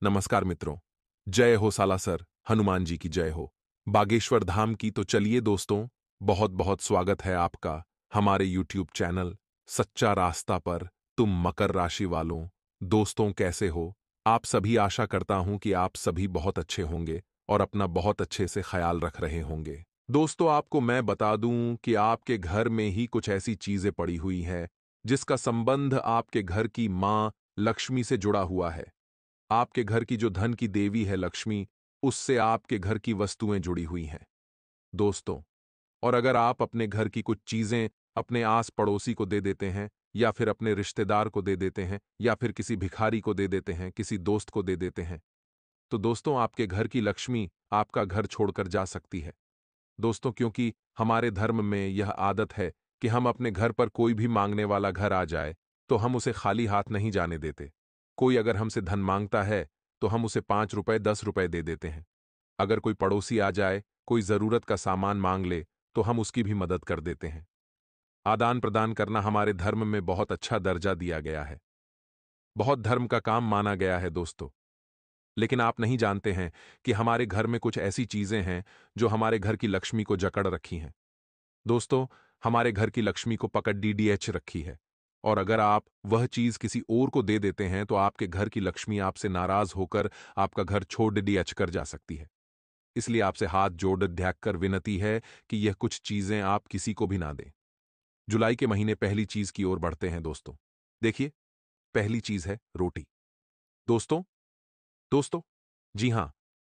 नमस्कार मित्रों। जय हो सालासर, हनुमान जी की जय हो। बागेश्वर धाम की तो चलिए दोस्तों, बहुत बहुत स्वागत है आपका हमारे यूट्यूब चैनल सच्चा रास्ता पर। तुम मकर राशि वालों दोस्तों कैसे हो? आप सभी, आशा करता हूं कि आप सभी बहुत अच्छे होंगे और अपना बहुत अच्छे से ख्याल रख रहे होंगे। दोस्तों, आपको मैं बता दूं कि आपके घर में ही कुछ ऐसी चीजें पड़ी हुई हैं जिसका संबंध आपके घर की मां लक्ष्मी से जुड़ा हुआ है। आपके घर की जो धन की देवी है लक्ष्मी, उससे आपके घर की वस्तुएं जुड़ी हुई हैं दोस्तों। और अगर आप अपने घर की कुछ चीजें अपने आस पड़ोसी को दे देते हैं, या फिर अपने रिश्तेदार को दे देते हैं, या फिर किसी भिखारी को दे देते हैं, किसी दोस्त को दे देते हैं, तो दोस्तों आपके घर की लक्ष्मी आपका घर छोड़कर जा सकती है दोस्तों। क्योंकि हमारे धर्म में यह आदत है कि हम अपने घर पर कोई भी मांगने वाला घर आ जाए तो हम उसे खाली हाथ नहीं जाने देते। कोई अगर हमसे धन मांगता है तो हम उसे 5 रुपए 10 रुपए दे देते हैं। अगर कोई पड़ोसी आ जाए, कोई जरूरत का सामान मांग ले, तो हम उसकी भी मदद कर देते हैं। आदान प्रदान करना हमारे धर्म में बहुत अच्छा दर्जा दिया गया है, बहुत धर्म का काम माना गया है दोस्तों। लेकिन आप नहीं जानते हैं कि हमारे घर में कुछ ऐसी चीजें हैं जो हमारे घर की लक्ष्मी को जकड़ रखी हैं दोस्तों। हमारे घर की लक्ष्मी को पकड़ डीडीएच रखी है। और अगर आप वह चीज किसी और को दे देते हैं तो आपके घर की लक्ष्मी आपसे नाराज होकर आपका घर छोड़ डीडीएच कर जा सकती है। इसलिए आपसे हाथ जोड़ ध्याक कर विनती है कि यह कुछ चीजें आप किसी को भी ना दें। जुलाई के महीने पहली चीज की ओर बढ़ते हैं दोस्तों। देखिए, पहली चीज है रोटी दोस्तों। दोस्तों, जी हां,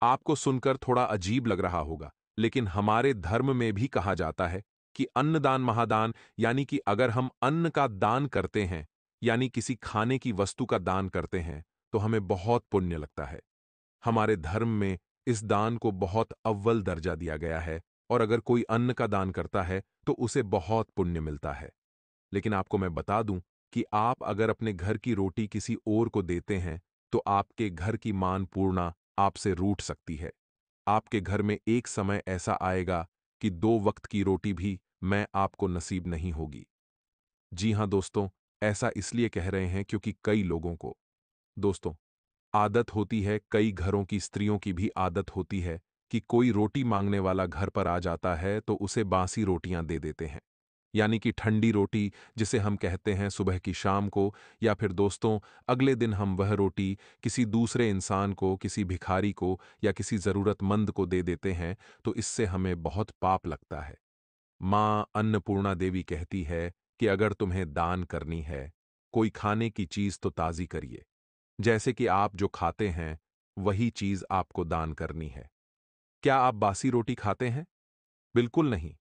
आपको सुनकर थोड़ा अजीब लग रहा होगा, लेकिन हमारे धर्म में भी कहा जाता है कि अन्नदान महादान, यानी कि अगर हम अन्न का दान करते हैं, यानी किसी खाने की वस्तु का दान करते हैं, तो हमें बहुत पुण्य लगता है। हमारे धर्म में इस दान को बहुत अव्वल दर्जा दिया गया है, और अगर कोई अन्न का दान करता है तो उसे बहुत पुण्य मिलता है। लेकिन आपको मैं बता दूं कि आप अगर अपने घर की रोटी किसी और को देते हैं तो आपके घर की मान पूर्णा आपसे रूठ सकती है। आपके घर में एक समय ऐसा आएगा कि 2 वक्त की रोटी भी मैं आपको नसीब नहीं होगी। जी हां दोस्तों, ऐसा इसलिए कह रहे हैं क्योंकि कई लोगों को दोस्तों आदत होती है, कई घरों की स्त्रियों की भी आदत होती है कि कोई रोटी मांगने वाला घर पर आ जाता है तो उसे बासी रोटियां दे देते हैं, यानी कि ठंडी रोटी जिसे हम कहते हैं सुबह की शाम को, या फिर दोस्तों अगले दिन हम वह रोटी किसी दूसरे इंसान को, किसी भिखारी को या किसी जरूरतमंद को दे देते हैं, तो इससे हमें बहुत पाप लगता है। मां अन्नपूर्णा देवी कहती है कि अगर तुम्हें दान करनी है, कोई खाने की चीज तो ताजी करिए। जैसे कि आप जो खाते हैं वही चीज आपको दान करनी है। क्या आप बासी रोटी खाते हैं? बिल्कुल नहीं।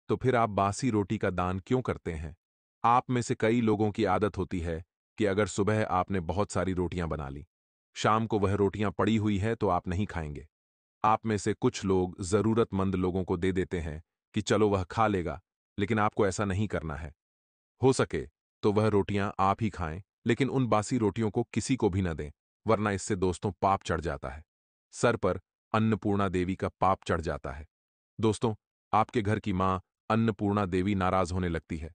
तो फिर आप बासी रोटी का दान क्यों करते हैं? आप में से कई लोगों की आदत होती है कि अगर सुबह आपने बहुत सारी रोटियां बना ली, शाम को वह रोटियां पड़ी हुई है तो आप नहीं खाएंगे। आप में से कुछ लोग जरूरतमंद लोगों को दे देते हैं कि चलो वह खा लेगा, लेकिन आपको ऐसा नहीं करना है। हो सके तो वह रोटियां आप ही खाएं, लेकिन उन बासी रोटियों को किसी को भी न दें, वरना इससे दोस्तों पाप चढ़ जाता है। सर पर अन्नपूर्णा देवी का पाप चढ़ जाता है। दोस्तों, आपके घर की मां अन्नपूर्णा देवी नाराज होने लगती है।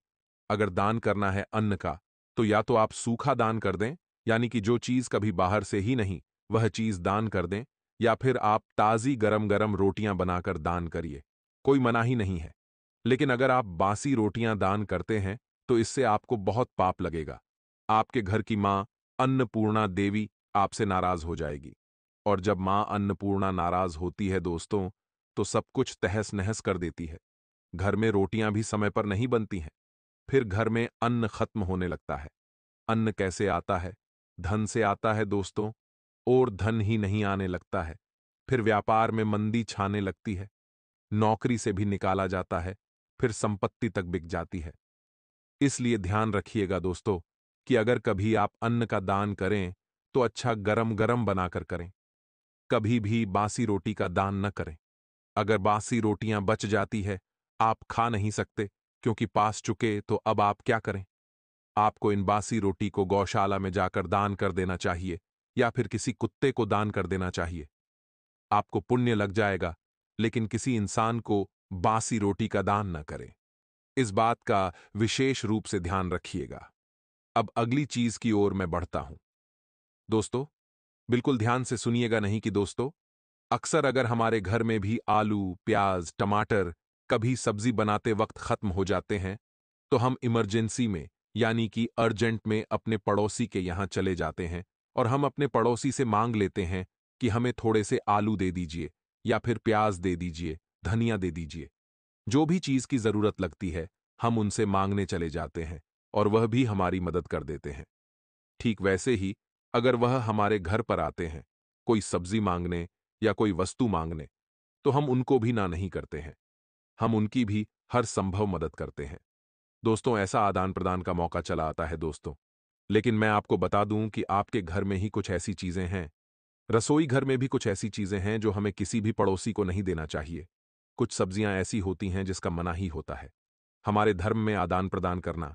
अगर दान करना है अन्न का, तो या तो आप सूखा दान कर दें, यानी कि जो चीज कभी बाहर से ही नहीं वह चीज दान कर दें, या फिर आप ताजी गरम गरम रोटियां बनाकर दान करिए। कोई मनाही नहीं है। लेकिन अगर आप बासी रोटियां दान करते हैं तो इससे आपको बहुत पाप लगेगा। आपके घर की मां अन्नपूर्णा देवी आपसे नाराज हो जाएगी। और जब मां अन्नपूर्णा नाराज होती है दोस्तों, तो सब कुछ तहस नहस कर देती है। घर में रोटियां भी समय पर नहीं बनती हैं। फिर घर में अन्न खत्म होने लगता है। अन्न कैसे आता है? धन से आता है दोस्तों, और धन ही नहीं आने लगता है। फिर व्यापार में मंदी छाने लगती है। नौकरी से भी निकाला जाता है। फिर संपत्ति तक बिक जाती है। इसलिए ध्यान रखिएगा दोस्तों कि अगर कभी आप अन्न का दान करें तो अच्छा गरम गरम बनाकर करें। कभी भी बासी रोटी का दान न करें। अगर बासी रोटियां बच जाती है, आप खा नहीं सकते क्योंकि पास चुके, तो अब आप क्या करें? आपको इन बासी रोटी को गौशाला में जाकर दान कर देना चाहिए, या फिर किसी कुत्ते को दान कर देना चाहिए। आपको पुण्य लग जाएगा, लेकिन किसी इंसान को बासी रोटी का दान न करें। इस बात का विशेष रूप से ध्यान रखिएगा। अब अगली चीज की ओर मैं बढ़ता हूं दोस्तों। बिल्कुल ध्यान से सुनिएगा नहीं कि दोस्तों, अक्सर अगर हमारे घर में भी आलू, प्याज, टमाटर कभी सब्जी बनाते वक्त खत्म हो जाते हैं, तो हम इमरजेंसी में यानी कि अर्जेंट में अपने पड़ोसी के यहाँ चले जाते हैं और हम अपने पड़ोसी से मांग लेते हैं कि हमें थोड़े से आलू दे दीजिए या फिर प्याज दे दीजिए, धनिया दे दीजिए। जो भी चीज की जरूरत लगती है, हम उनसे मांगने चले जाते हैं और वह भी हमारी मदद कर देते हैं। ठीक वैसे ही अगर वह हमारे घर पर आते हैं, कोई सब्जी मांगने या कोई वस्तु मांगने, तो हम उनको भी ना नहीं करते हैं। हम उनकी भी हर संभव मदद करते हैं। दोस्तों, ऐसा आदान प्रदान का मौका चला आता है दोस्तों। लेकिन मैं आपको बता दूं कि आपके घर में ही कुछ ऐसी चीजें हैं, रसोई घर में भी कुछ ऐसी चीजें हैं जो हमें किसी भी पड़ोसी को नहीं देना चाहिए। कुछ सब्जियां ऐसी होती हैं जिसका मना ही होता है हमारे धर्म में आदान प्रदान करना।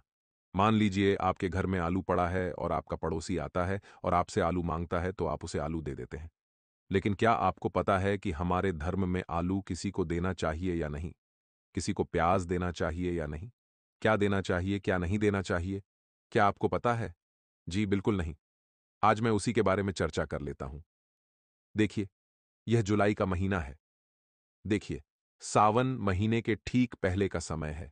मान लीजिए आपके घर में आलू पड़ा है और आपका पड़ोसी आता है और आपसे आलू मांगता है तो आप उसे आलू दे देते हैं। लेकिन क्या आपको पता है कि हमारे धर्म में आलू किसी को देना चाहिए या नहीं? किसी को प्याज देना चाहिए या नहीं? क्या देना चाहिए, क्या नहीं देना चाहिए? क्या आपको पता है? जी बिल्कुल नहीं। आज मैं उसी के बारे में चर्चा कर लेता हूं। देखिए, यह जुलाई का महीना है। देखिए, सावन महीने के ठीक पहले का समय है,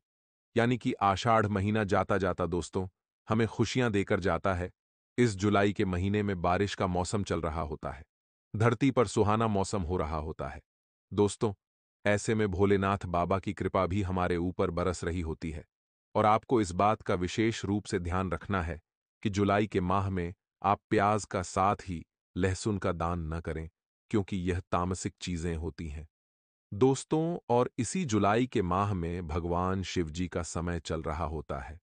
यानी कि आषाढ़ महीना जाता जाता दोस्तों हमें खुशियां देकर जाता है। इस जुलाई के महीने में बारिश का मौसम चल रहा होता है, धरती पर सुहाना मौसम हो रहा होता है। दोस्तों, ऐसे में भोलेनाथ बाबा की कृपा भी हमारे ऊपर बरस रही होती है। और आपको इस बात का विशेष रूप से ध्यान रखना है कि जुलाई के माह में आप प्याज का साथ ही लहसुन का दान न करें, क्योंकि यह तामसिक चीजें होती हैं दोस्तों। और इसी जुलाई के माह में भगवान शिव जी का समय चल रहा होता है।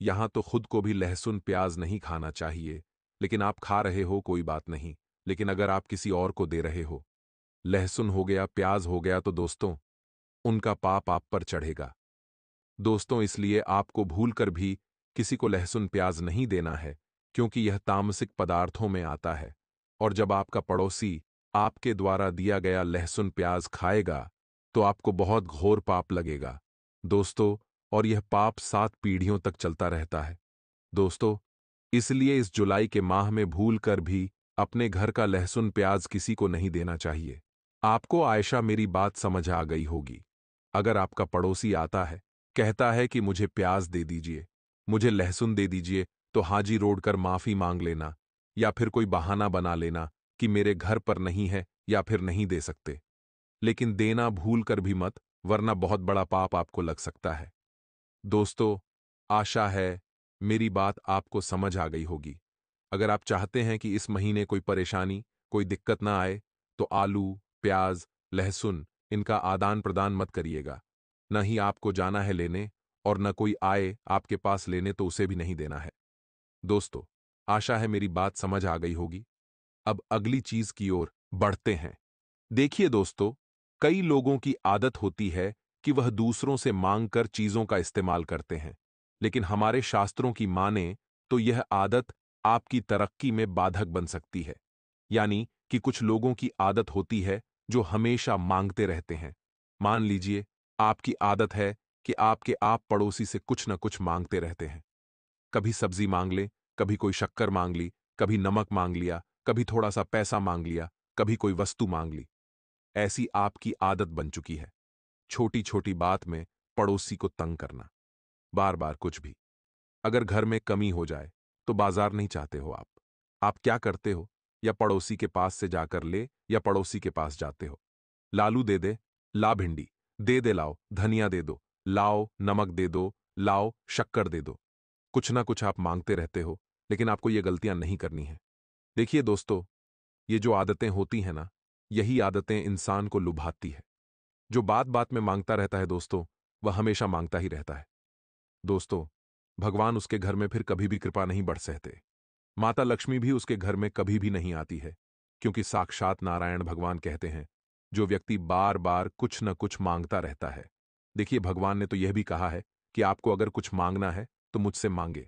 यहां तो खुद को भी लहसुन प्याज नहीं खाना चाहिए, लेकिन आप खा रहे हो कोई बात नहीं। लेकिन अगर आप किसी और को दे रहे हो, लहसुन हो गया, प्याज हो गया, तो दोस्तों उनका पाप आप पर चढ़ेगा। दोस्तों, इसलिए आपको भूलकर भी किसी को लहसुन प्याज नहीं देना है, क्योंकि यह तामसिक पदार्थों में आता है। और जब आपका पड़ोसी आपके द्वारा दिया गया लहसुन प्याज खाएगा, तो आपको बहुत घोर पाप लगेगा दोस्तों। और यह पाप 7 पीढ़ियों तक चलता रहता है दोस्तों। इसलिए इस जुलाई के माह में भूल कर भी अपने घर का लहसुन प्याज किसी को नहीं देना चाहिए। आपको आयशा मेरी बात समझ आ गई होगी। अगर आपका पड़ोसी आता है, कहता है कि मुझे प्याज दे दीजिए, मुझे लहसुन दे दीजिए, तो हाजी रोड कर माफी मांग लेना या फिर कोई बहाना बना लेना कि मेरे घर पर नहीं है या फिर नहीं दे सकते। लेकिन देना भूल कर भी मत, वरना बहुत बड़ा पाप आपको लग सकता है दोस्तों। आशा है मेरी बात आपको समझ आ गई होगी। अगर आप चाहते हैं कि इस महीने कोई परेशानी, कोई दिक्कत ना आए, तो आलू, प्याज, लहसुन इनका आदान प्रदान मत करिएगा। न ही आपको जाना है लेने, और न कोई आए आपके पास लेने तो उसे भी नहीं देना है दोस्तों। आशा है मेरी बात समझ आ गई होगी। अब अगली चीज की ओर बढ़ते हैं। देखिए दोस्तों, कई लोगों की आदत होती है कि वह दूसरों से मांगकर चीजों का इस्तेमाल करते हैं। लेकिन हमारे शास्त्रों की माने तो यह आदत आपकी तरक्की में बाधक बन सकती है। यानी कि कुछ लोगों की आदत होती है जो हमेशा मांगते रहते हैं। मान लीजिए आपकी आदत है कि आपके आप पड़ोसी से कुछ न कुछ मांगते रहते हैं। कभी सब्जी मांग ले, कभी कोई शक्कर मांग ली, कभी नमक मांग लिया, कभी थोड़ा सा पैसा मांग लिया, कभी कोई वस्तु मांग ली। ऐसी आपकी आदत बन चुकी है, छोटी छोटी बात में पड़ोसी को तंग करना, बार बार कुछ भी। अगर घर में कमी हो जाए तो बाजार नहीं चाहते हो आप क्या करते हो? या पड़ोसी के पास से जाकर ले, या पड़ोसी के पास जाते हो, लालू दे दे, ला भिंडी दे दे, लाओ धनिया दे दो, लाओ नमक दे दो, लाओ शक्कर दे दो। कुछ ना कुछ आप मांगते रहते हो, लेकिन आपको ये गलतियां नहीं करनी है। देखिए दोस्तों, ये जो आदतें होती हैं ना, यही आदतें इंसान को लुभाती है। जो बात बात में मांगता रहता है दोस्तों, वह हमेशा मांगता ही रहता है दोस्तों। भगवान उसके घर में फिर कभी भी कृपा नहीं बरसाते। माता लक्ष्मी भी उसके घर में कभी भी नहीं आती है, क्योंकि साक्षात नारायण भगवान कहते हैं, जो व्यक्ति बार बार कुछ न कुछ मांगता रहता है। देखिए, भगवान ने तो यह भी कहा है कि आपको अगर कुछ मांगना है तो मुझसे मांगे,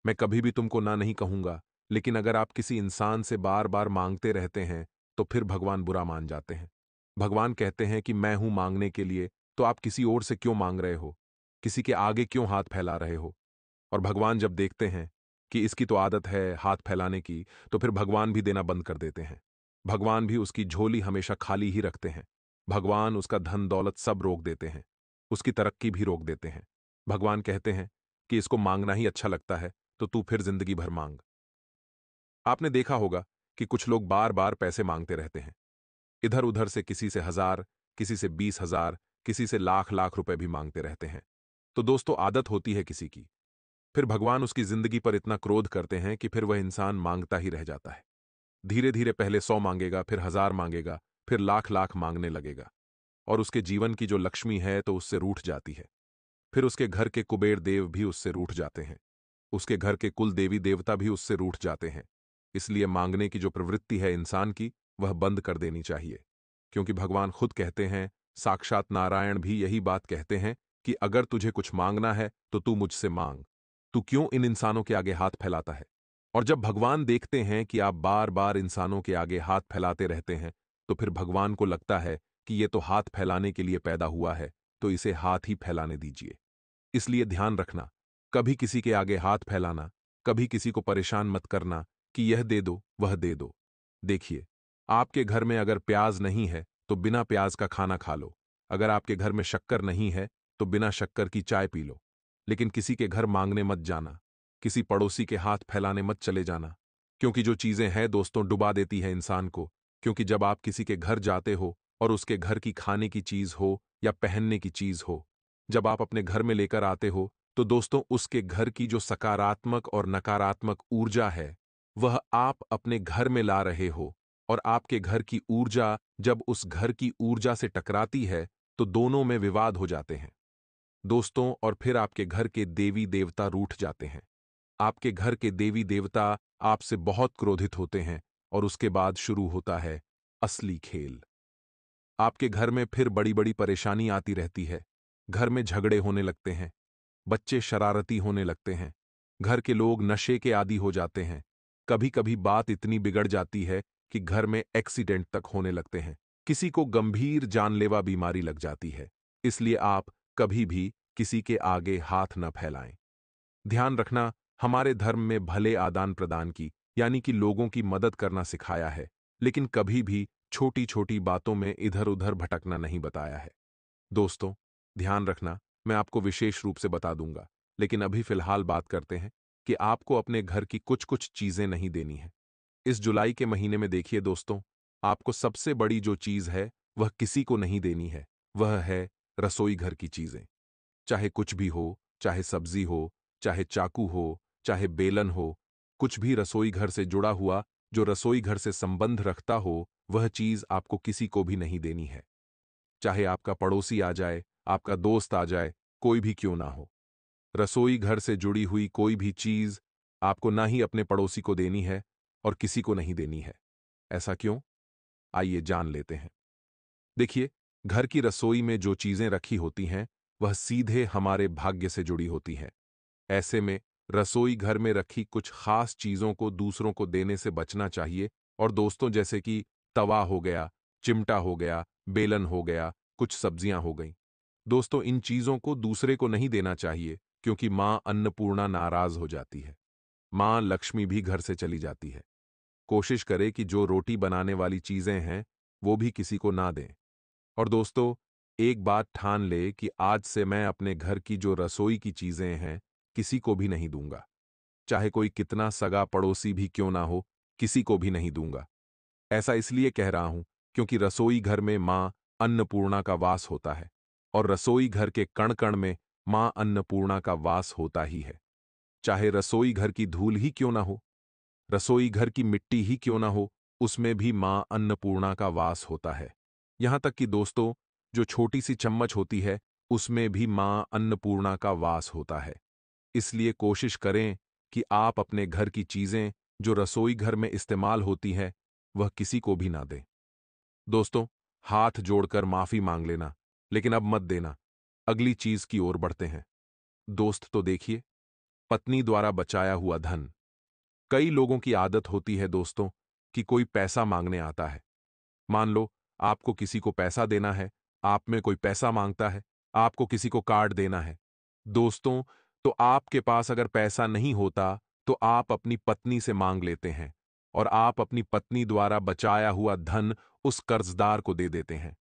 मैं कभी भी तुमको ना नहीं कहूंगा। लेकिन अगर आप किसी इंसान से बार बार मांगते रहते हैं, तो फिर भगवान बुरा मान जाते हैं। भगवान कहते हैं कि मैं हूं मांगने के लिए, तो आप किसी और से क्यों मांग रहे हो? किसी के आगे क्यों हाथ फैला रहे हो? और भगवान जब देखते हैं कि इसकी तो आदत है हाथ फैलाने की, तो फिर भगवान भी देना बंद कर देते हैं। भगवान भी उसकी झोली हमेशा खाली ही रखते हैं। भगवान उसका धन दौलत सब रोक देते हैं। उसकी तरक्की भी रोक देते हैं। भगवान कहते हैं कि इसको मांगना ही अच्छा लगता है, तो तू फिर जिंदगी भर मांग। आपने देखा होगा कि कुछ लोग बार बार पैसे मांगते रहते हैं। इधर उधर से किसी से 1,000, किसी से 20,000, किसी से लाख लाख रुपए भी मांगते रहते हैं। तो दोस्तों, आदत होती है किसी की, फिर भगवान उसकी जिंदगी पर इतना क्रोध करते हैं कि फिर वह इंसान मांगता ही रह जाता है। धीरे धीरे पहले 100 मांगेगा, फिर 1,000 मांगेगा, फिर लाख लाख मांगने लगेगा। और उसके जीवन की जो लक्ष्मी है तो उससे रूठ जाती है। फिर उसके घर के कुबेर देव भी उससे रूठ जाते हैं। उसके घर के कुल देवी देवता भी उससे रूठ जाते हैं। इसलिए मांगने की जो प्रवृत्ति है इंसान की, वह बंद कर देनी चाहिए। क्योंकि भगवान खुद कहते हैं, साक्षात नारायण भी यही बात कहते हैं कि अगर तुझे कुछ मांगना है तो तू मुझसे मांग। तू क्यों इन इंसानों के आगे हाथ फैलाता है? और जब भगवान देखते हैं कि आप बार बार इंसानों के आगे हाथ फैलाते रहते हैं, तो फिर भगवान को लगता है कि ये तो हाथ फैलाने के लिए पैदा हुआ है, तो इसे हाथ ही फैलाने दीजिए। इसलिए ध्यान रखना, कभी किसी के आगे हाथ फैलाना, कभी किसी को परेशान मत करना कि यह दे दो, वह दे दो। देखिए, आपके घर में अगर प्याज नहीं है, तो बिना प्याज का खाना खा लो। अगर आपके घर में शक्कर नहीं है, तो बिना शक्कर की चाय पी लो। लेकिन किसी के घर मांगने मत जाना, किसी पड़ोसी के हाथ फैलाने मत चले जाना। क्योंकि जो चीजें हैं दोस्तों, डुबा देती है इंसान को। क्योंकि जब आप किसी के घर जाते हो और उसके घर की खाने की चीज हो या पहनने की चीज हो, जब आप अपने घर में लेकर आते हो, तो दोस्तों उसके घर की जो सकारात्मक और नकारात्मक ऊर्जा है, वह आप अपने घर में ला रहे हो। और आपके घर की ऊर्जा जब उस घर की ऊर्जा से टकराती है, तो दोनों में विवाद हो जाते हैं दोस्तों। और फिर आपके घर के देवी देवता रूठ जाते हैं। आपके घर के देवी देवता आपसे बहुत क्रोधित होते हैं और उसके बाद शुरू होता है असली खेल। आपके घर में फिर बड़ी बड़ी परेशानी आती रहती है। घर में झगड़े होने लगते हैं, बच्चे शरारती होने लगते हैं, घर के लोग नशे के आदी हो जाते हैं। कभी कभी बात इतनी बिगड़ जाती है कि घर में एक्सीडेंट तक होने लगते हैं। किसी को गंभीर जानलेवा बीमारी लग जाती है। इसलिए आप कभी भी किसी के आगे हाथ न फैलाएं। ध्यान रखना, हमारे धर्म में भले आदान प्रदान की, यानी कि लोगों की मदद करना सिखाया है, लेकिन कभी भी छोटी छोटी बातों में इधर उधर भटकना नहीं बताया है। दोस्तों, ध्यान रखना, मैं आपको विशेष रूप से बता दूंगा, लेकिन अभी फिलहाल बात करते हैं कि आपको अपने घर की कुछ कुछ चीजें नहीं देनी है। इस जुलाई के महीने में देखिए दोस्तों, आपको सबसे बड़ी जो चीज है वह किसी को नहीं देनी है। वह है रसोई घर की चीजें। चाहे कुछ भी हो, चाहे सब्जी हो, चाहे चाकू हो, चाहे बेलन हो, कुछ भी रसोई घर से जुड़ा हुआ, जो रसोई घर से संबंध रखता हो, वह चीज आपको किसी को भी नहीं देनी है। चाहे आपका पड़ोसी आ जाए, आपका दोस्त आ जाए, कोई भी क्यों ना हो, रसोई घर से जुड़ी हुई कोई भी चीज आपको ना ही अपने पड़ोसी को देनी है और किसी को नहीं देनी है। ऐसा क्यों? आइए जान लेते हैं। देखिए, घर की रसोई में जो चीजें रखी होती हैं, वह सीधे हमारे भाग्य से जुड़ी होती हैं। ऐसे में रसोई घर में रखी कुछ खास चीजों को दूसरों को देने से बचना चाहिए। और दोस्तों, जैसे कि तवा हो गया, चिमटा हो गया, बेलन हो गया, कुछ सब्जियां हो गईं। दोस्तों, इन चीजों को दूसरे को नहीं देना चाहिए, क्योंकि मां अन्नपूर्णा नाराज हो जाती है। मां लक्ष्मी भी घर से चली जाती है। कोशिश करें कि जो रोटी बनाने वाली चीजें हैं, वो भी किसी को ना दें। और दोस्तों, एक बात ठान ले कि आज से मैं अपने घर की जो रसोई की चीजें हैं, किसी को भी नहीं दूंगा। चाहे कोई कितना सगा पड़ोसी भी क्यों ना हो, किसी को भी नहीं दूंगा। ऐसा इसलिए कह रहा हूं, क्योंकि रसोई घर में मां अन्नपूर्णा का वास होता है। और रसोई घर के कण कण में मां अन्नपूर्णा का वास होता ही है। चाहे रसोई घर की धूल ही क्यों ना हो, रसोई घर की मिट्टी ही क्यों ना हो, उसमें भी मां अन्नपूर्णा का वास होता है। यहां तक कि दोस्तों, जो छोटी सी चम्मच होती है, उसमें भी मां अन्नपूर्णा का वास होता है। इसलिए कोशिश करें कि आप अपने घर की चीजें जो रसोई घर में इस्तेमाल होती हैं, वह किसी को भी ना दें। दोस्तों, हाथ जोड़कर माफी मांग लेना, लेकिन अब मत देना। अगली चीज की ओर बढ़ते हैं। दोस्त, तो देखिए, पत्नी द्वारा बचाया हुआ धन। कई लोगों की आदत होती है दोस्तों कि कोई पैसा मांगने आता है। मान लो आपको किसी को पैसा देना है, आप में कोई पैसा मांगता है, आपको किसी को कार्ड देना है। दोस्तों, तो आपके पास अगर पैसा नहीं होता, तो आप अपनी पत्नी से मांग लेते हैं और आप अपनी पत्नी द्वारा बचाया हुआ धन उस कर्जदार को दे देते हैं।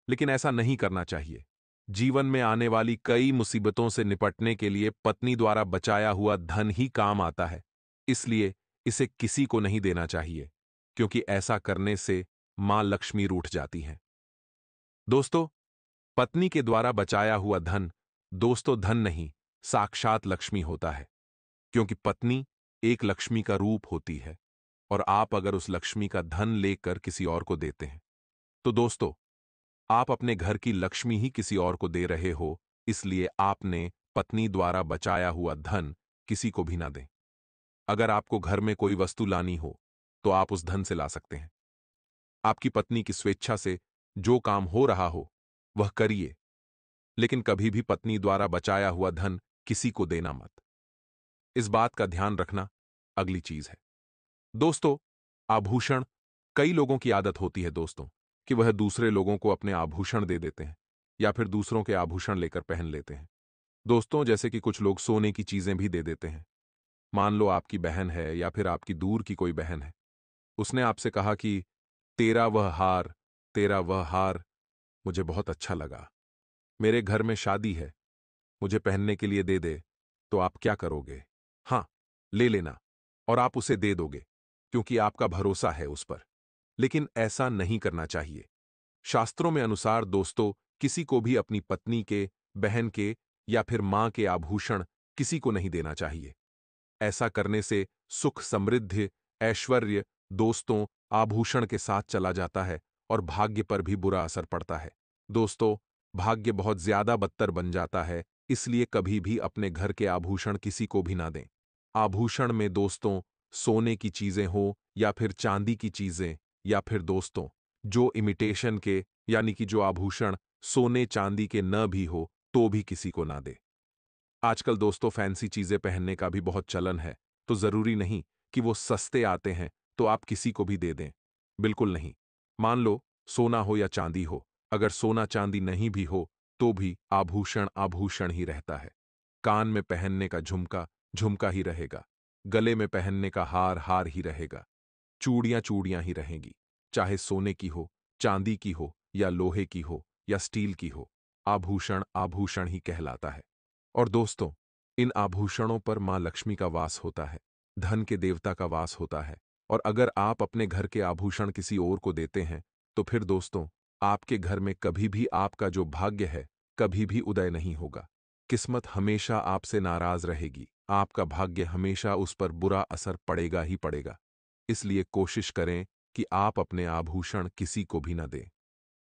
लेकिन ऐसा नहीं करना चाहिए। जीवन में आने वाली कई मुसीबतों से निपटने के लिए पत्नी द्वारा बचाया हुआ धन ही काम आता है। इसलिए इसे किसी को नहीं देना चाहिए, क्योंकि ऐसा करने से मां लक्ष्मी रूठ जाती हैं। दोस्तों, पत्नी के द्वारा बचाया हुआ धन दोस्तों धन नहीं, साक्षात लक्ष्मी होता है, क्योंकि पत्नी एक लक्ष्मी का रूप होती है और आप अगर उस लक्ष्मी का धन लेकर किसी और को देते हैं तो दोस्तों आप अपने घर की लक्ष्मी ही किसी और को दे रहे हो। इसलिए आपने पत्नी द्वारा बचाया हुआ धन किसी को भी ना दें। अगर आपको घर में कोई वस्तु लानी हो तो आप उस धन से ला सकते हैं। आपकी पत्नी की स्वेच्छा से जो काम हो रहा हो वह करिए, लेकिन कभी भी पत्नी द्वारा बचाया हुआ धन किसी को देना मत। इस बात का ध्यान रखना अगली चीज है। दोस्तों, आभूषण, कई लोगों की आदत होती है दोस्तों कि वह दूसरे लोगों को अपने आभूषण दे देते हैं या फिर दूसरों के आभूषण लेकर पहन लेते हैं। दोस्तों, जैसे कि कुछ लोग सोने की चीजें भी दे देते हैं। मान लो आपकी बहन है या फिर आपकी दूर की कोई बहन है, उसने आपसे कहा कि तेरा वह हार, तेरा वह हार मुझे बहुत अच्छा लगा, मेरे घर में शादी है, मुझे पहनने के लिए दे दे, तो आप क्या करोगे? हाँ, ले लेना और आप उसे दे दोगे, क्योंकि आपका भरोसा है उस पर। लेकिन ऐसा नहीं करना चाहिए। शास्त्रों में अनुसार दोस्तों, किसी को भी अपनी पत्नी के, बहन के या फिर मां के आभूषण किसी को नहीं देना चाहिए। ऐसा करने से सुख, समृद्धि, ऐश्वर्य दोस्तों आभूषण के साथ चला जाता है और भाग्य पर भी बुरा असर पड़ता है। दोस्तों, भाग्य बहुत ज्यादा बदतर बन जाता है, इसलिए कभी भी अपने घर के आभूषण किसी को भी ना दें। आभूषण में दोस्तों सोने की चीजें हो या फिर चांदी की चीजें, या फिर दोस्तों जो इमिटेशन के, यानी कि जो आभूषण सोने चांदी के न भी हो तो भी किसी को ना दे। आजकल दोस्तों फैंसी चीजें पहनने का भी बहुत चलन है, तो जरूरी नहीं कि वो सस्ते आते हैं तो आप किसी को भी दे दें। बिल्कुल नहीं। मान लो सोना हो या चांदी हो, अगर सोना चांदी नहीं भी हो तो भी आभूषण आभूषण ही रहता है। कान में पहनने का झुमका झुमका ही रहेगा, गले में पहनने का हार हार ही रहेगा, चूड़ियां चूड़ियां ही रहेंगी, चाहे सोने की हो, चांदी की हो या लोहे की हो या स्टील की हो। आभूषण आभूषण ही कहलाता है। और दोस्तों, इन आभूषणों पर मां लक्ष्मी का वास होता है, धन के देवता का वास होता है। और अगर आप अपने घर के आभूषण किसी और को देते हैं तो फिर दोस्तों आपके घर में कभी भी आपका जो भाग्य है कभी भी उदय नहीं होगा। किस्मत हमेशा आपसे नाराज रहेगी, आपका भाग्य हमेशा उस पर बुरा असर पड़ेगा ही पड़ेगा। इसलिए कोशिश करें कि आप अपने आभूषण किसी को भी न दें।